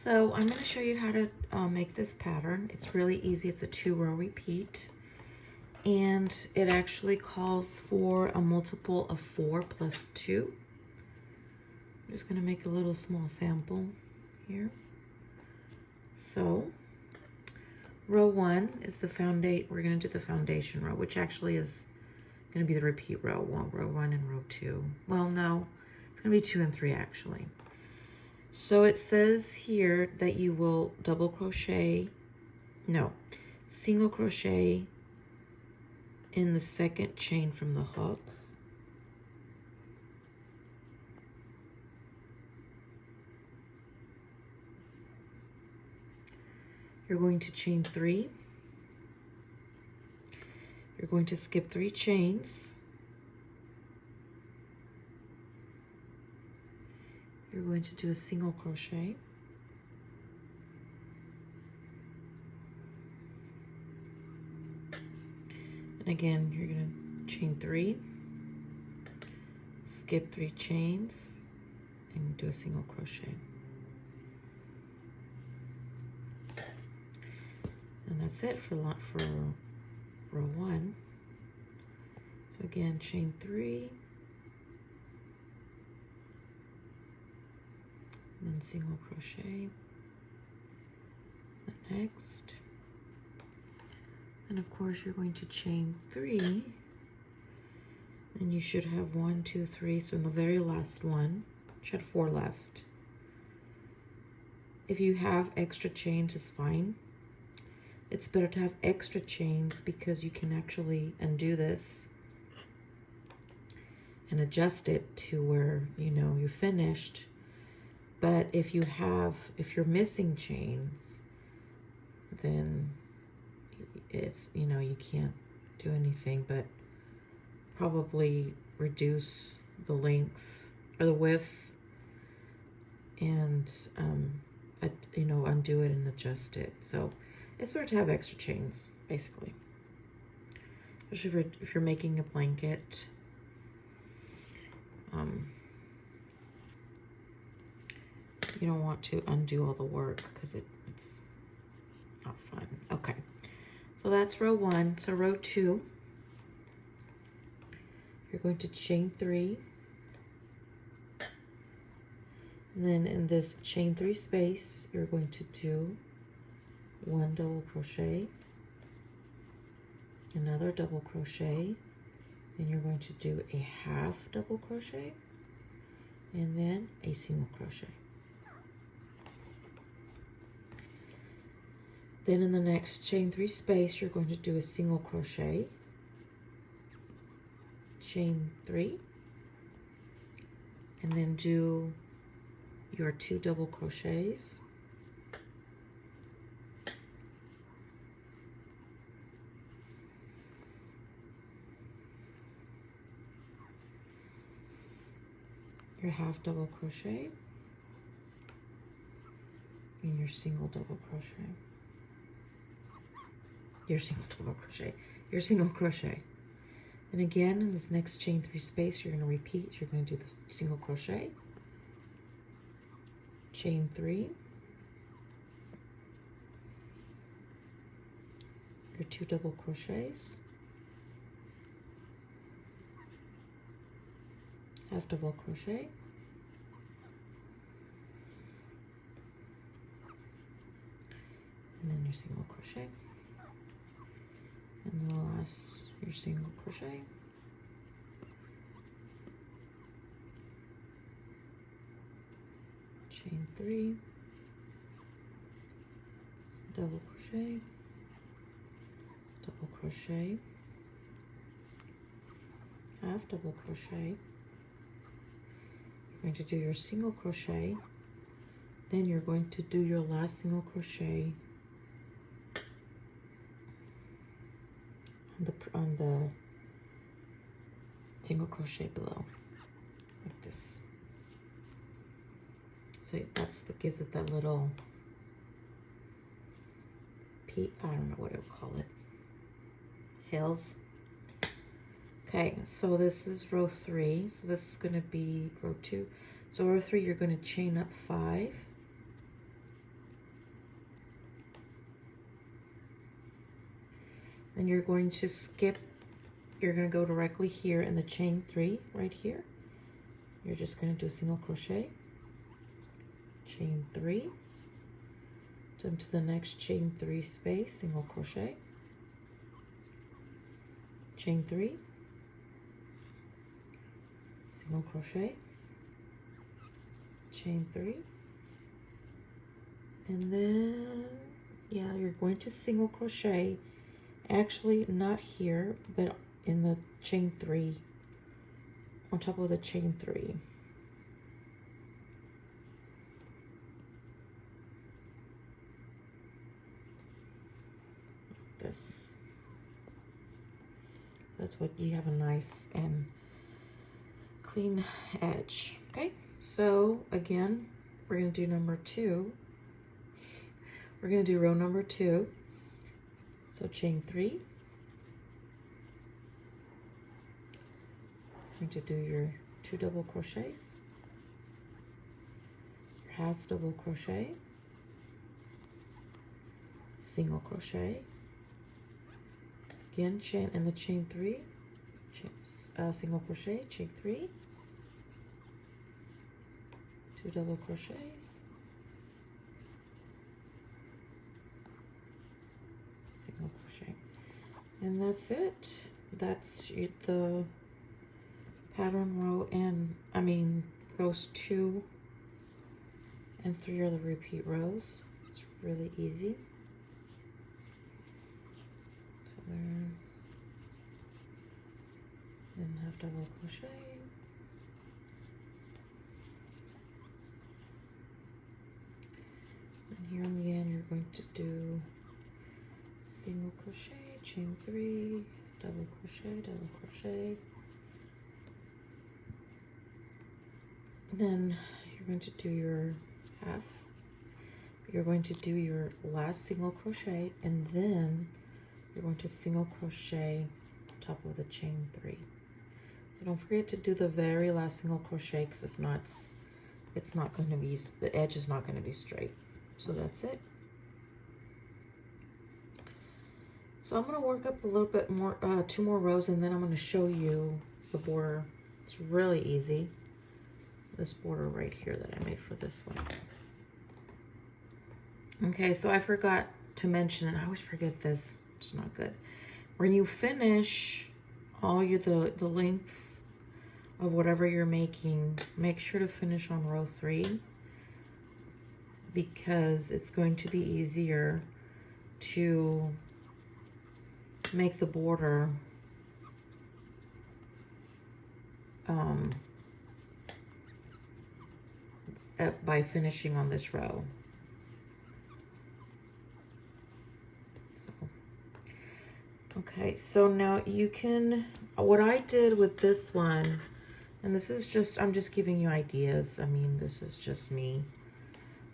So I'm going to show you how to make this pattern. It's really easy. It's a 2-row repeat, and it actually calls for a multiple of 4 plus 2. I'm just going to make a little small sample here. So row 1 is the foundation. We're going to do the foundation row, which actually is going to be the repeat row. Row 1 and row 2. Well, no, it's going to be 2 and 3 actually. So it says here that you will single crochet in the second chain from the hook. You're going to chain 3. You're going to skip 3 chains. You're going to do a single crochet. And again, you're going to chain 3, skip 3 chains, and do a single crochet. And that's it for row 1. So again, chain 3, and then single crochet. The next, and of course you're going to chain 3, and you should have 1, 2, 3. So in the very last one, you should have 4 left. If you have extra chains, it's fine. It's better to have extra chains because you can actually undo this and adjust it to where you're finished. But if you're missing chains, then it's, you can't do anything but probably reduce the length or the width and, undo it and adjust it. So it's better to have extra chains, basically. Especially if you're making a blanket. You don't want to undo all the work because it's not fun. Okay, so that's row 1. So row 2, you're going to chain 3. And then in this chain 3 space, you're going to do 1 double crochet, another double crochet, then you're going to do a half double crochet, and then a single crochet. Then in the next chain 3 space, you're going to do a single crochet, chain 3, and then do your 2 double crochets, your half double crochet, and your single double crochet. Your single crochet. And again, in this next chain 3 space, you're going to repeat. You're going to do the single crochet, chain 3, your 2 double crochets, half double crochet, and then your single crochet. And the last, your single crochet, chain 3, double crochet, half double crochet. You're going to do your single crochet, then you're going to do your last single crochet on the single crochet below, like this. So gives it that little I don't know what I would call it, hills. Okay, so this is row 3. So this is going to be row 2. So row 3, you're going to chain up 5, Then you're going to skip, you're going to go directly here in the chain 3 right here. You're just going to do a single crochet, chain 3, jump to the next chain 3 space, single crochet, chain 3, single crochet, chain 3, and then yeah, you're going to single crochet, actually not here, but in the chain 3, on top of the chain 3. This. That's what you have, a nice and clean edge. Okay, so again, we're going to do number 2. We're going to do row number 2. So chain 3. You're going to do your 2 double crochets, your half double crochet, single crochet, again chain in the chain 3, single crochet, chain 3, 2 double crochets, single crochet, and that's it. That's the pattern row, and rows 2 and 3 are the repeat rows. It's really easy. So there, then half double crochet, and here in the end you're going to do single crochet, chain 3, double crochet, then you're going to do your half, you're going to do your last single crochet, and then you're going to single crochet top of the chain 3. So don't forget to do the very last single crochet, because if not, it's not going to be, the edge is not going to be straight. So that's it. So I'm going to work up a little bit more, 2 more rows, and then I'm going to show you the border. It's really easy. This border right here that I made for this one. Okay, so I forgot to mention, and I always forget this, it's not good. When you finish all the length of whatever you're making, make sure to finish on row 3, because it's going to be easier to make the border by finishing on this row. So, okay, so now you can, what I did with this one, and this is just, I'm just giving you ideas. I mean, this is just me.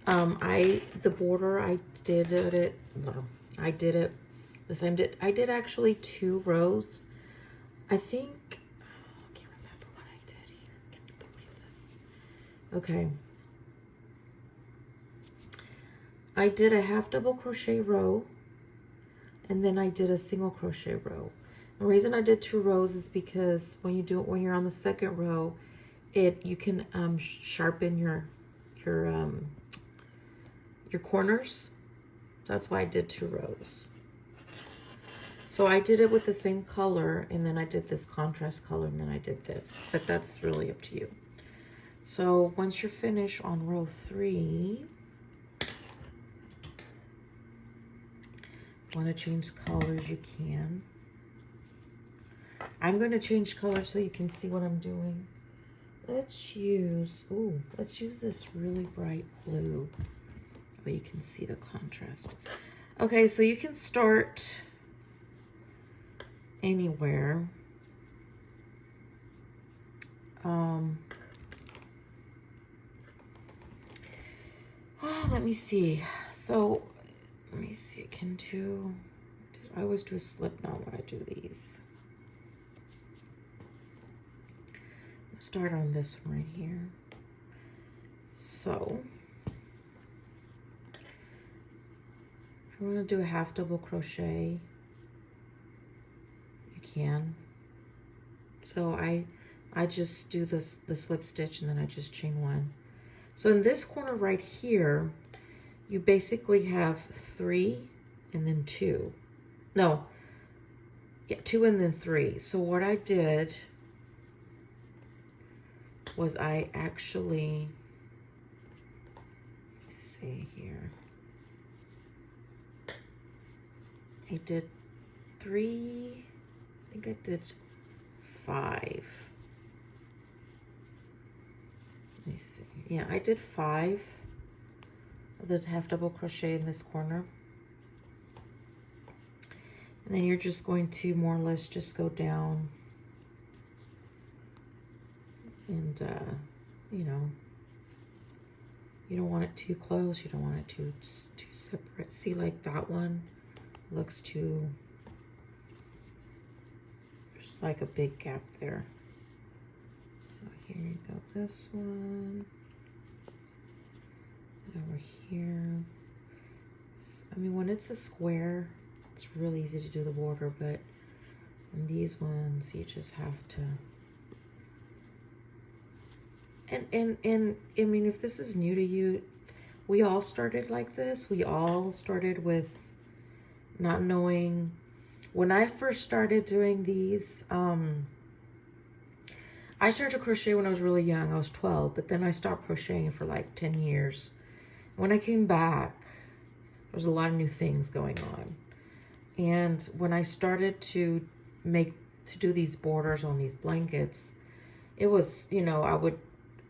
The border, I did it the same, I did actually 2 rows. I think, I can't remember what I did here. Can you believe this? Okay. I did a half double crochet row, and then I did a single crochet row. The reason I did 2 rows is because when you do it, when you're on the second row, you can sharpen your corners. That's why I did 2 rows. So I did it with the same color, and then I did this contrast color, and then I did this, but that's really up to you. So once you're finished on row 3, want to change colors, you can. I'm going to change colors so you can see what I'm doing. Let's use this really bright blue, but you can see the contrast. Okay, so you can start anywhere. Let me see. So let me see. I can do. I always do a slip knot when I do these. Let's start on this one right here. So if you want to do a half double crochet, can. So I just do the slip stitch and then I just chain one. So in this corner right here, you basically have 3 and then 2. No, yeah, 2 and then 3. So what I did was I actually, let's see here. I did 3, I think I did 5. Let me see. Yeah, I did 5 of the half double crochet in this corner. And then you're just going to more or less just go down and, you know, you don't want it too close. You don't want it too separate. See, like that one looks too, there's like a big gap there. So here you go, this one, and over here. I mean, when it's a square, it's really easy to do the border, but on these ones, you just have to. And I mean, if this is new to you, we all started like this. We all started with not knowing. When I first started doing these, I started to crochet when I was really young. I was 12, but then I stopped crocheting for like 10 years. When I came back, there was a lot of new things going on. And when I started to do these borders on these blankets, it was, you know,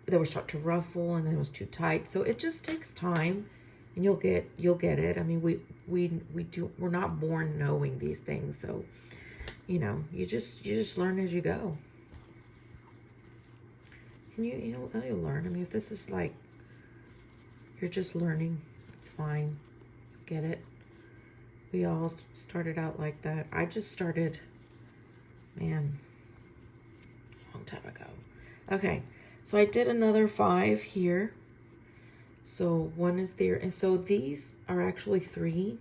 they would start to ruffle and then it was too tight. So it just takes time and you'll get it. I mean, we're not born knowing these things. So, you know, you just learn as you go. And you'll learn. I mean, if this is like, you're just learning, it's fine. Get it? We all started out like that. I just started, man, a long time ago. Okay, so I did another 5 here. So 1 is there. And so these are actually 3.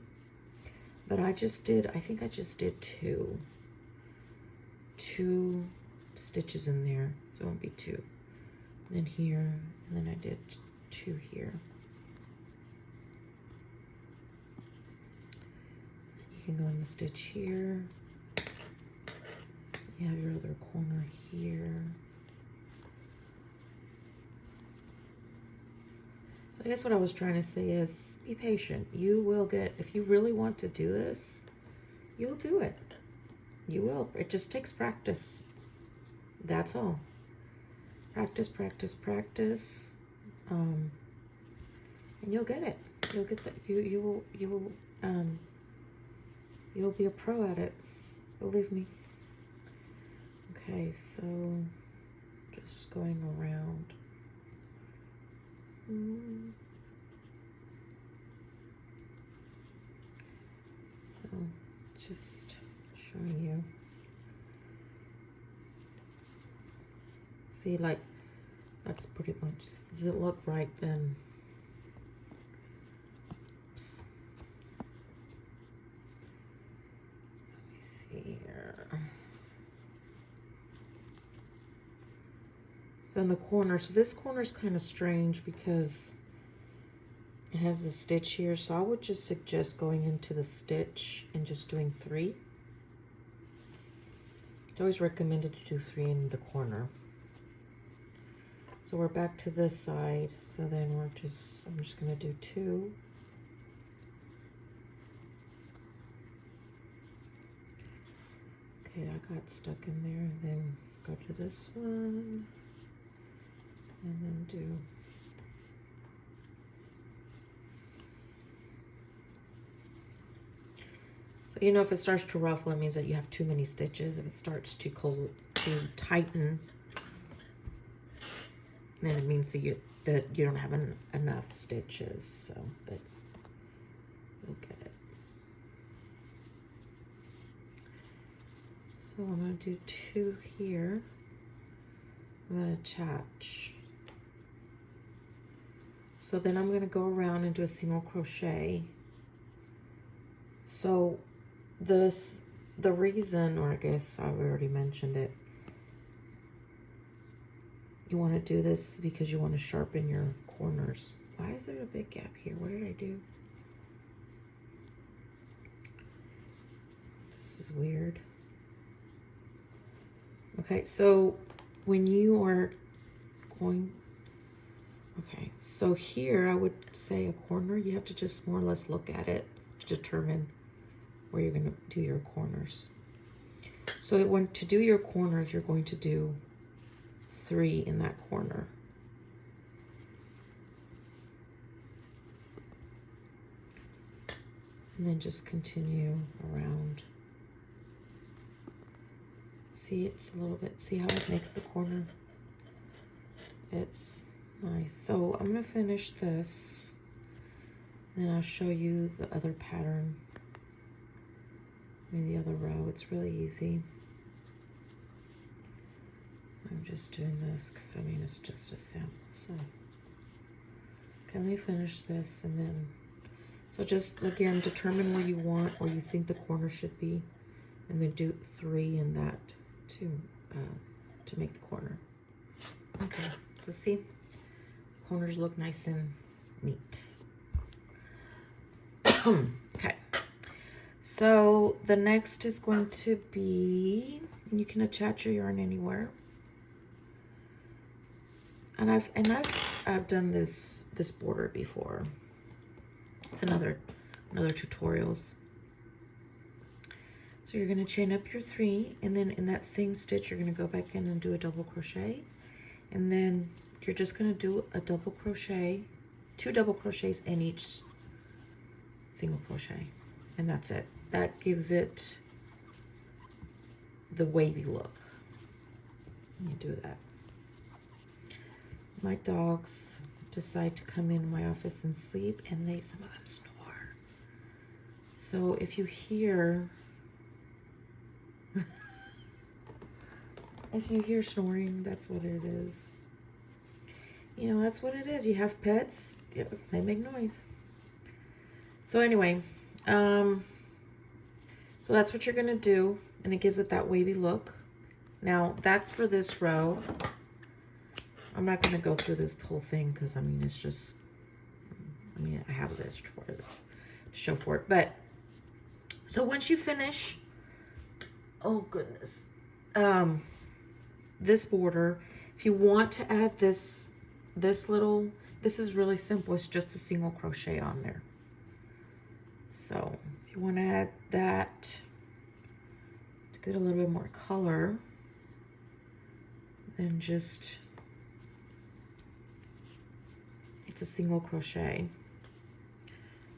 But I think I just did 2. 2 stitches in there. So it won't be 2. And then here, and then I did 2 here. You can go in the stitch here. You have your other corner here. So I guess what I was trying to say is be patient. You will get, if you really want to do this, you'll do it. You will. It just takes practice. That's all. Practice, practice, practice. And you'll get it. You'll get that. You'll be a pro at it. Believe me. Okay, so just going around. So just showing you. See, like, that's pretty much, does it look right then? Oops. Let me see here. So in the corner, so this corner is kind of strange because it has the stitch here. So I would just suggest going into the stitch and just doing 3. It's always recommended to do 3 in the corner. So we're back to this side. So then I'm just gonna do 2. Okay, I got stuck in there. And then go to this one. And then do. So you know, if it starts to ruffle, it means that you have too many stitches. If it starts to tighten, then it means that you don't have enough stitches. So, but you'll get it. So I'm going to do 2 here. I'm going to attach. So then I'm going to go around and do a single crochet. So this the reason, or I guess I've already mentioned it, you want to do this because you want to sharpen your corners. Why is there a big gap here? What did I do? This is weird. Okay, so when you are going, okay, so here I would say a corner, you have to just more or less look at it to determine where you're going to do your corners. So when to do your corners, you're going to do 3 in that corner. And then just continue around. See, it's a little bit, see how it makes the corner? It's nice. So I'm going to finish this. Then I'll show you the other pattern. I mean, the other row. It's really easy. I'm just doing this because, I mean, it's just a sample. So, okay, let me finish this and then, so just, again, determine where you want or you think the corner should be. And then do 3 in that to make the corner. Okay, so see, the corners look nice and neat. Okay, so the next is going to be, you can attach your yarn anywhere. And I've done this border before. It's another tutorials. So you're going to chain up your 3, and then in that same stitch you're going to go back in and do a double crochet, and then you're just going to do a double crochet, 2 double crochets in each single crochet, and that's it. That gives it the wavy look. Let me do that. My dogs decide to come in my office and sleep, and some of them snore. So if you hear if you hear snoring, that's what it is. You know, that's what it is. You have pets, they make noise. So anyway, so that's what you're gonna do, and it gives it that wavy look. Now that's for this row. I'm not gonna go through this whole thing because I mean it's just, I mean I have a list for it, to show for it. But so once you finish, oh goodness, this border, if you want to add this little, this is really simple. It's just a single crochet on there. So if you want to add that to get a little bit more color, then just, it's a single crochet.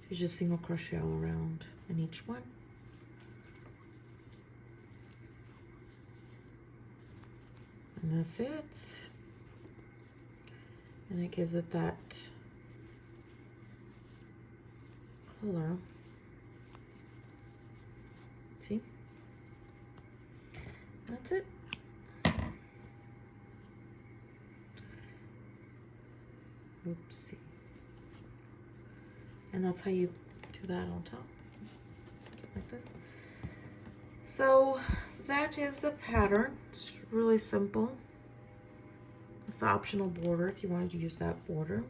You just single crochet all around in each one. And that's it. And it gives it that color. See? That's it. Oopsie. And that's how you do that on top. Something like this. So that is the pattern. It's really simple. It's the optional border if you wanted to use that border.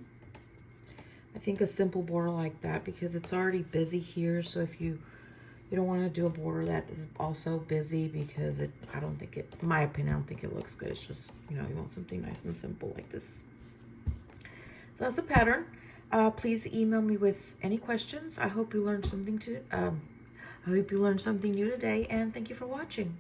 I think a simple border like that, because it's already busy here, so if you don't want to do a border that is also busy, because I don't think it, in my opinion, I don't think it looks good. It's just, you know, you want something nice and simple like this. So that's the pattern. Please email me with any questions. I hope you learned something new today, and thank you for watching.